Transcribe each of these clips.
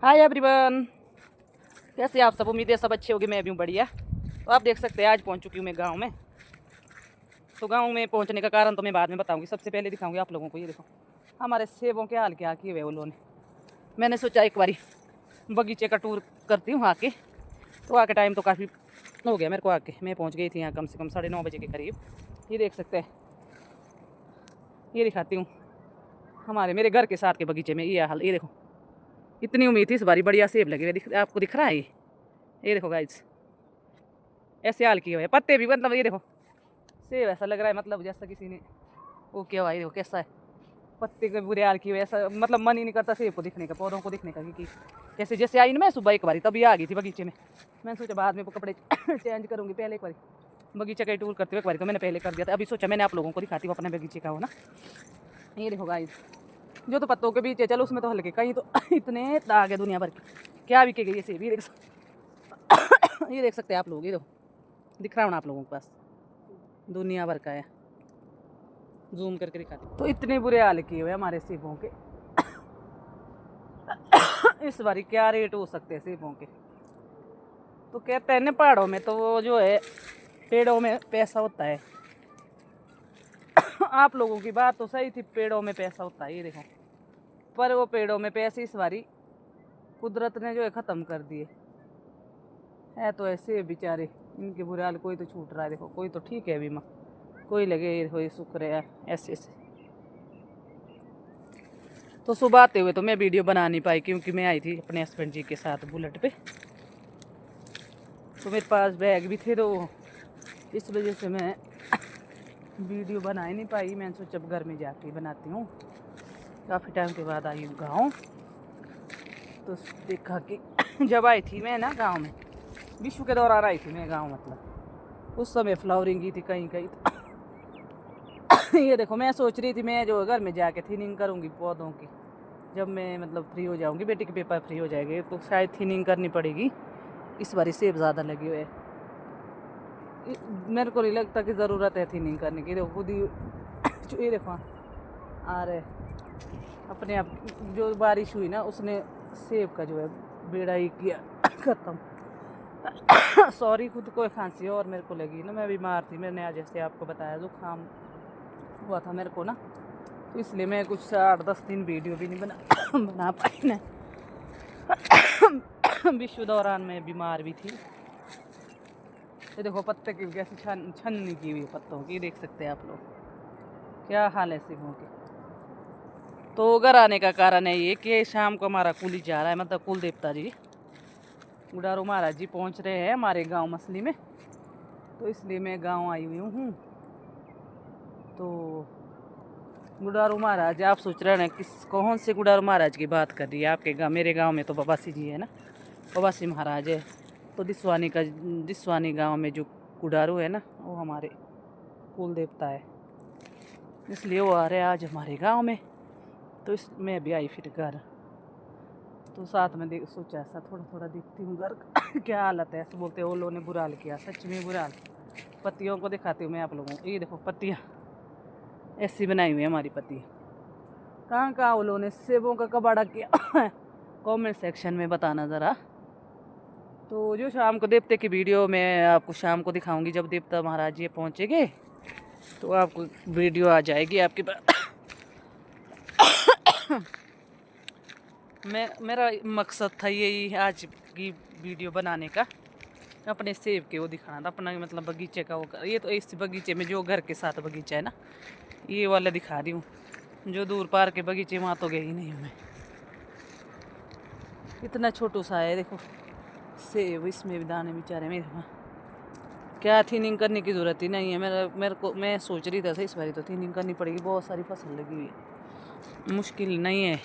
Hi everyone, कैसे आप सब? उम्मीद है सब अच्छे होंगे। मैं भी हूँ बढ़िया। तो आप देख सकते हैं आज पहुँच चुकी हूँ मैं गांव में। तो गांव में पहुँचने का कारण तो मैं बाद में बताऊँगी। सबसे पहले दिखाऊँगी आप लोगों को। ये देखो हमारे सेबों के हाल क्या किए हुए उन लोगों ने। मैंने सोचा एक बारी बगीचे का टूर करती हूँ आके। तो आके टाइम तो काफ़ी हो गया मेरे को आके। मैं पहुँच गई थी यहाँ कम से कम 9:30 बजे के करीब। ये देख सकते हैं, ये दिखाती हूँ मेरे घर के साथ के बगीचे में ये हाल। ये देखो इतनी उम्मीद थी इस बारी बढ़िया सेब लगे हुए। आपको दिख रहा है ये देखो गाइस, ऐसे हाल किए हुए पत्ते भी। मतलब ये देखो सेब ऐसा लग रहा है मतलब जैसा किसी ने वो किया हुआ है। देखो कैसा है, पत्ते के बुरे हाल किए हुए। ऐसा मतलब मन ही नहीं करता सेब को दिखने का, पौधों को दिखने का। क्योंकि जैसे जैसे आई ना मैं सुबह एक बारी, तभी आ गई थी बगीचे में। मैंने सोचा बाद में वो कपड़े चेंज करूँगी, पहले एक बारी बगीचे का टूर करते हुए एक बारी तो मैंने पहले कर दिया था। अभी सोचा मैंने आप लोगों को दिखाती हूँ अपने बगीचे का हो ना। ये देखो गाइस, जो तो पत्तों के बीच है चलो उसमें तो हल्के, कहीं तो इतने दाग है दुनिया भर के। क्या बिके गई ये सेब, ये देख सकते हैं आप लोग। ये देखो दिख रहा हूँ ना आप लोगों के पास, दुनिया भर का है। जूम करके दिखाते तो इतने बुरे हाल किए हुए हमारे सेबों के। इस बारी क्या रेट हो सकते हैं सेबों के। तो कहते हैं ना पहाड़ों में तो वो जो है पेड़ों में पैसा होता है। आप लोगों की बात तो सही थी, पेड़ों में पैसा होता है। ये देखो, पर वो पेड़ों में पैसे इस बारी कुदरत ने जो है ख़त्म कर दिए है। तो ऐसे बेचारे इनके बुरे हाल। कोई तो छूट रहा है देखो, कोई तो ठीक है बीमा, कोई लगे ये शुक्र है ऐसे ऐसे। तो सुबह आते हुए तो मैं वीडियो बना नहीं पाई क्योंकि मैं आई थी अपने हस्बैंड जी के साथ बुलेट पे। तो मेरे पास बैग भी थे, तो इस वजह से मैं वीडियो बना ही नहीं पाई। मैंने सोचा अब घर में जाके बनाती हूँ। काफ़ी टाइम के बाद आई हूँ गाँव। तो देखा कि जब आई थी मैं ना गांव में, विश्व के दौरान आई थी मैं गांव, मतलब उस समय फ्लावरिंग की थी कहीं कहीं। ये देखो मैं सोच रही थी मैं जो घर में जाके थिनिंग करूँगी पौधों की। जब मैं मतलब फ्री हो जाऊँगी, बेटी के पेपर फ्री हो जाएंगे, तो शायद थिनिंग करनी पड़ेगी। इस बार सेब ज़्यादा लगे हुए। मेरे को नहीं लगता कि ज़रूरत है थिनिंग करने की। देखो खुद ही ये देखो आ रहे अपने आप। जो बारिश हुई ना उसने सेब का जो है बेड़ा ही किया ख़त्म। सॉरी, खुद को खांसी और मेरे को लगी ना, मैं बीमार थी। मैंने आज जैसे आपको बताया जुकाम हुआ था मेरे को ना, तो इसलिए मैं कुछ 8-10 दिन वीडियो भी नहीं बना पाई ना। विश्व दौरान मैं बीमार भी थी। ये देखो पत्ते की कैसे छन्नी की हुई पत्तों की, देख सकते हैं आप लोग क्या हाल है सेबों के। तो घर आने का कारण है ये कि शाम को हमारा कुल जा रहा है, मतलब कुल देवता जी गुडारू महाराज जी पहुंच रहे हैं हमारे गांव मसली में। तो इसलिए मैं गांव आई हुई हूँ। तो गुडारू महाराज, आप सोच रहे हैं किस कौन से गुडारू महाराज की बात कर रही है आपके गाँव? मेरे गांव में तो बबासी जी है ना, बबासी महाराज है। तो दिसवानी गांव में जो गुडारू है ना वो हमारे कुल देवता है, इसलिए वो आ रहे हैं आज हमारे गांव में। तो इस मैं भी आई फिर घर, तो साथ में सोचा ऐसा थोड़ा थोड़ा देखती हूँ घर क्या हालत है। ऐसे बोलते हैं वो लोगों ने बुरा हाल किया, सच में बुरा हाल। पत्तियों को दिखाती हूँ मैं आप लोगों को। ये देखो पत्तियाँ ऐसी बनाई हुई है हमारी पत्तियाँ। कहाँ कहाँ वो लोगों ने सेबों का कबाड़ा किया कमेंट सेक्शन में बताना ज़रा। तो जो शाम को देवते की वीडियो मैं आपको शाम को दिखाऊंगी, जब देवता महाराज जी पहुँचेंगे तो आपको वीडियो आ जाएगी आपके पास। मेरा मकसद था यही आज की वीडियो बनाने का, अपने सेब के वो दिखाना था, अपना मतलब बगीचे का वो ये तो इस बगीचे में जो घर के साथ बगीचा है ना, ये वाला दिखा रही हूँ। जो दूर पार के बगीचे वहाँ तो गई नहीं हूँ मैं। इतना छोटू सा है देखो सेब, इसमें भी दाने बेचारे मेरे। वहाँ क्या थिनिंग करने की ज़रूरत ही नहीं है। मैं सोच रही था इस बार तो थिनिंग करनी पड़ेगी, बहुत सारी फसल लगी हुई है, मुश्किल नहीं है।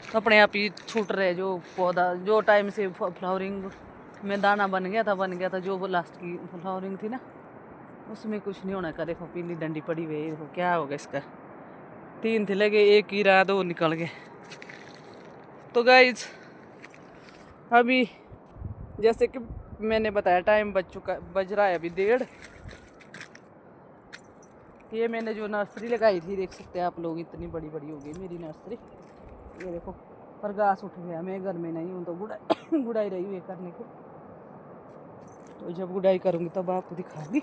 तो अपने आप ही छूट रहे जो पौधा, जो टाइम से फ्लावरिंग में दाना बन गया था, जो वो लास्ट की फ्लावरिंग थी ना उसमें कुछ नहीं होना का। देखो पीली डंडी पड़ी हुई है, देखो क्या होगा इसका। 3 थे लगे, एक ही रहा, 2 निकल गए। तो गाइज अभी जैसे कि मैंने बताया टाइम बज रहा है अभी 1:30। ये मैंने जो नर्सरी लगाई थी देख सकते हैं आप लोग, इतनी बड़ी बड़ी हो गई मेरी नर्सरी। ये देखो पर घास उठ गया। मैं घर में नहीं हूँ तो गुड़ाई गुड़ाई रही हुई है करने को। तो जब गुड़ाई करूँगी तब आपको दिखाऊंगी।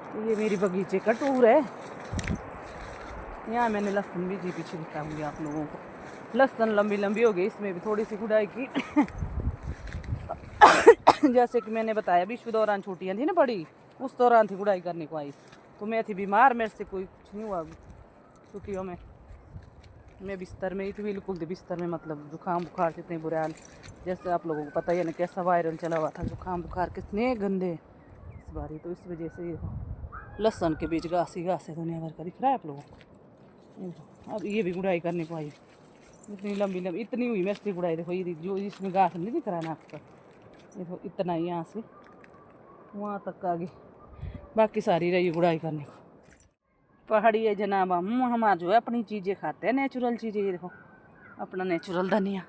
तो ये मेरी बगीचे का टूर है। यहाँ मैंने लहसुन भी जी पीछे दिखाऊंगी आप लोगों को। लहसुन लंबी लंबी हो गई, इसमें भी थोड़ी सी गुड़ाई की। जैसे कि मैंने बताया विश्व दौरान छुट्टियाँ थी ना बड़ी, उस दौरान थी गुड़ाई करने को आई। तो मैं थी बीमार, मेरे से कोई कुछ नहीं हुआ छुट्टियों में। मैं बिस्तर में ही थी, बिल्कुल थी बिस्तर में, मतलब जुकाम बुखार से इतने बुरे हाल। जैसे आप लोगों को पता ही है ना कैसा वायरल चला हुआ था, जुकाम बुखार कितने गंदे इस बारी। तो इस वजह से लहसुन के बीच घास ही घास है दुनिया भर का, दिख रहा है आप लोगों को। अब ये भी गुड़ाई करने को आई, इतनी लंबी लंबी इतनी हुई मेरी गुड़ाई। देखो ये जो इसमें घास नहीं दिख रहा है ना आपका, देखो इतना ही यहाँ से वहाँ तक आगे, बाकी सारी रही गुड़ाई करने को। पहाड़ी है जनाब, हम जो है अपनी चीज़ें खाते हैं, नेचुरल चीज़ें। ये देखो अपना नेचुरल धनिया,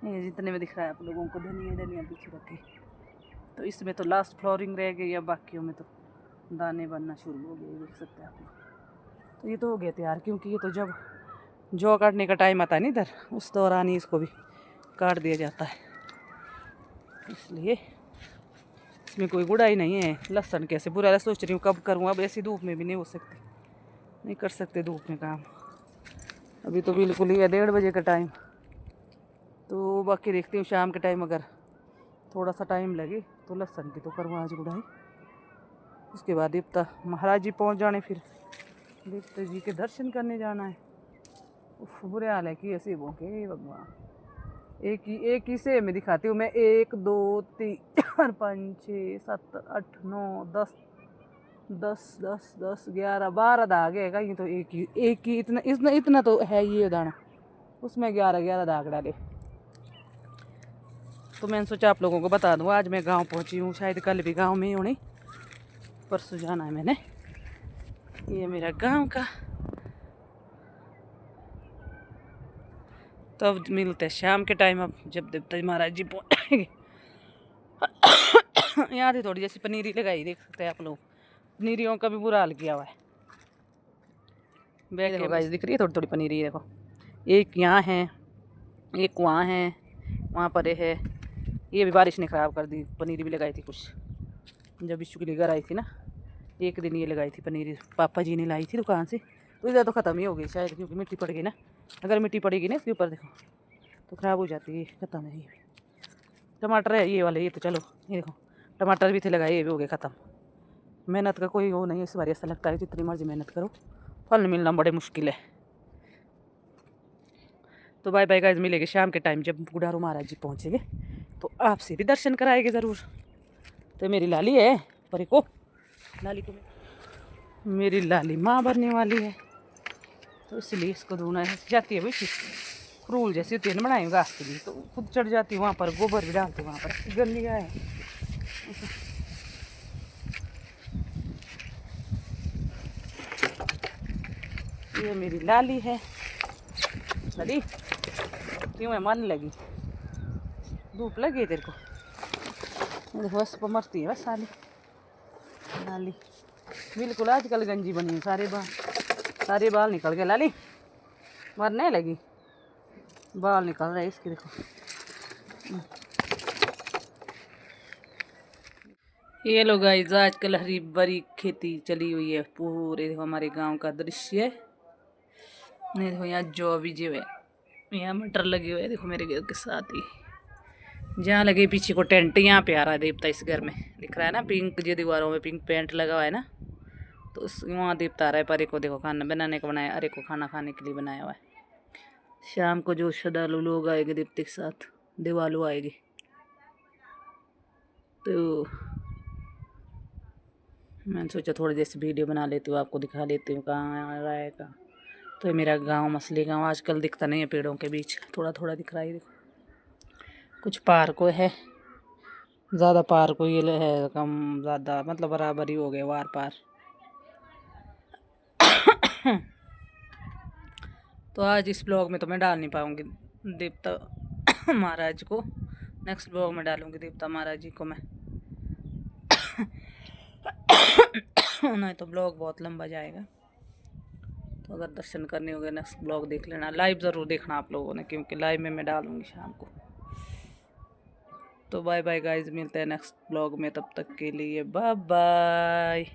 ये जितने में दिख रहा है आप लोगों को धनिया धनिया पीछे रखे। तो इसमें तो लास्ट फ्लोरिंग रह गई, या बाकियों में तो दाने बनना शुरू हो गए, देख सकते हैं आप लोग। तो ये तो हो गया तैयार, क्योंकि ये तो जब जौ काटने का टाइम आता है ना इधर, उस दौरान ही इसको भी काट दिया जाता है। इसलिए इसमें कोई गुड़ाई नहीं है। लहसुन कैसे बुरा सोच रही हूँ कब करूँ, अब ऐसी धूप में भी नहीं हो सकती, नहीं कर सकते धूप में काम। अभी तो बिल्कुल ही है 1:30 बजे का टाइम। तो बाकी देखती हूँ शाम के टाइम अगर थोड़ा सा टाइम लगे तो लहसुन की तो करूँ आज गुड़ाई। उसके बाद देवता महाराज जी पहुँच जाने, फिर देवता जी के दर्शन करने जाना है। उफ बुरे हाल है कि ऐसे भूखे भगवान। एक ही से मैं दिखाती हूँ मैं। 1 2 3 4 5 6 7 8 9 10 10 10 10 11 12 दाग है कहीं। तो एक ही इतना इतना इतना तो है ये दाना, उसमें 11 दाग डाले। तो मैंने सोचा आप लोगों को बता दूँ, आज मैं गांव पहुंची हूँ, शायद कल भी गांव में ही होनी, परसों जाना है मैंने। ये मेरा गांव का। तो अब मिलते हैं शाम के टाइम, अब जब देवता महाराज जी पहुँचेंगे। यहाँ थी थोड़ी जैसी पनीरी लगाई, देख सकते हैं आप लोग। पनीरियों का भी बुरा हाल किया हुआ है। बैग देखो गाइस, दिख रही है थोड़ी थोड़ी पनीरी, देखो एक यहाँ है, एक वहाँ है, वहाँ पर है। ये भी बारिश ने ख़राब कर दी। पनीरी भी लगाई थी कुछ जब विश्व के लिए घर आई थी ना, एक दिन ये लगाई थी पनीरी, पापा जी ने लाई थी दुकान से। तो इधर तो ख़त्म ही हो गई शायद, क्योंकि मिट्टी पड़ गई ना। अगर मिट्टी पड़ेगी ना इसके ऊपर देखो तो ख़राब हो जाती है, ख़त्म है। ये भी टमाटर है ये वाले, ये तो चलो ये देखो टमाटर भी थे लगाए, ये भी हो गए ख़त्म। मेहनत का कोई वो नहीं है इस बार, ऐसा लगता है जितनी मर्जी मेहनत करो फल मिलना बड़े मुश्किल है। तो बाय बाय गाइस, मिलेंगे शाम के टाइम जब बुढ़ारू महाराज जी पहुँचेंगे, तो आपसे भी दर्शन कराएंगे ज़रूर। तो मेरी लाली है परी को, लाली को मेरी लाली माँ बनने वाली है, तो इसलिए इसको धोना जाती है। भाई क्रूल जैसी होती है ना बनाई घास के लिए, तो खुद चढ़ जाती है वहाँ पर, गोबर भी डालते वहाँ पर, गंदी है। ये मेरी लाली है। लाली क्यों है मन लगी, धूप लगी तेरे को, देखो बस मरती है बस साली लाली। बिल्कुल आजकल गंजी बनी है, सारे बाल निकल गए। लाली मरने लगी, बाल निकल रहे इसके देखो। ये लोग गाइस आजकल हरी भरी खेती चली हुई है पूरे, देखो हमारे गांव का दृश्य है। नहीं देखो यहाँ जौ बीजे हुए, यहाँ मटर लगे हुए, देखो मेरे घर के साथ ही जहाँ लगे पीछे को टेंट, यहाँ पे आ रहा है देवता। इस घर में दिख रहा है ना पिंक, जो दीवारों में पिंक पेंट लगा हुआ है ना, तो उस वहाँ देवता आ रहा है। परे को देखो खाना बनाने को बनाया, अरे को खाना खाने के लिए बनाया हुआ है। शाम को जो श्रद्धालु लोग आएंगे देवते के साथ, देवालु आएगी, तो मैंने सोचा थोड़ी देर से वीडियो बना लेती हूँ, आपको दिखा लेती हूँ कहाँ आ रहा है कहाँ। तो ये मेरा गांव मसली गांव, आजकल दिखता नहीं है पेड़ों के बीच, थोड़ा थोड़ा दिख रहा है। देखो कुछ पार्क है, ज़्यादा पार्क ये है कम, ज़्यादा मतलब बराबर ही हो गए वार पार। तो आज इस ब्लॉग में तो मैं डाल नहीं पाऊँगी देवता महाराज को, नेक्स्ट ब्लॉग में डालूँगी देवता महाराज जी को मैं। नहीं तो ब्लॉग बहुत लंबा जाएगा। तो अगर दर्शन करने होंगे नेक्स्ट ब्लॉग देख लेना, लाइव ज़रूर देखना आप लोगों ने, क्योंकि लाइव में मैं डालूँगी शाम को। तो बाय बाय गाइज, मिलते हैं नेक्स्ट ब्लॉग में, तब तक के लिए बाय बाय।